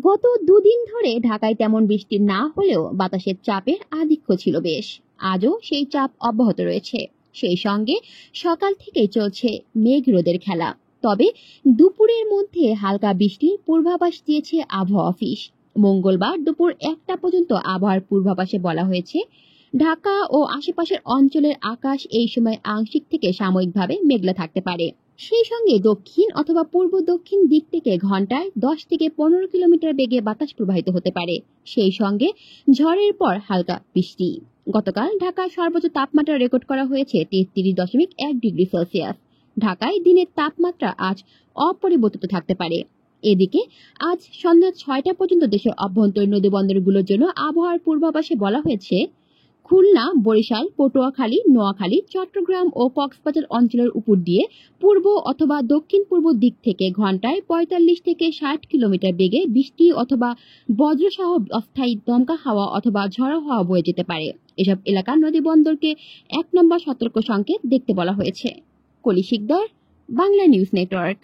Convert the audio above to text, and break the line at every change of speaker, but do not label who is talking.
গত দুদিন ধরে ঢাকায় তেমন বৃষ্টি না হলেও বাতাসের চাপের আধিক্য ছিল বেশ। আজও সেই চাপ অব্যাহত রয়েছে। সেই সঙ্গে সকাল থেকেই চলছে মেঘ রোদের খেলা। তবে দুপুরের মধ্যে হালকা বৃষ্টির পূর্বাভাস দিয়েছে আবহাওয়া অফিস। মঙ্গলবার দুপুর 1টা পর্যন্ত আবহাওয়ার পূর্বাভাসে বলা হয়েছে, ঢাকা ও আশেপাশের অঞ্চলের আকাশ এই সময় আংশিক থেকে সাময়িকভাবে মেঘলা থাকতে পারে। সেই সঙ্গে দক্ষিণ অথবা পূর্ব দক্ষিণ দিক থেকে ঘন্টায় 10 থেকে 15 কিলোমিটার বেগে বাতাস প্রবাহিত হতে পারে। সেই সঙ্গে ঝড়ের পর হালকা বৃষ্টি। গতকাল ঢাকায় সর্বোচ্চ তাপমাত্রা রেকর্ড করা হয়েছে 33.1 ডিগ্রি সেলসিয়াস। ঢাকায় দিনের তাপমাত্রা আজ অপরিবর্তিত থাকতে পারে। এদিকে আজ সন্ধ্যা 6টা পর্যন্ত দেশের অভ্যন্তরীণ নদীবন্দরগুলোর জন্য আবহাওয়ার পূর্বাভাসে বলা হয়েছে, খুলনা, বরিশাল, পটুয়াখালী, নোয়াখালী, চট্টগ্রাম ও কক্সবাজার অঞ্চলের উপর দিয়ে পূর্ব অথবা দক্ষিণ পূর্ব দিক থেকে ঘন্টায় 45 থেকে 60 কিলোমিটার বেগে বৃষ্টি অথবা বজ্রসহ অস্থায়ী দমকা হাওয়া অথবা ঝড়ো হাওয়া বয়ে যেতে পারে। এসব এলাকার নদীবন্দরকে 1 নম্বর সতর্ক সংকেত দেখতে বলা হয়েছে। কলি শিকদার, বাংলা নিউজ নেটওয়ার্ক।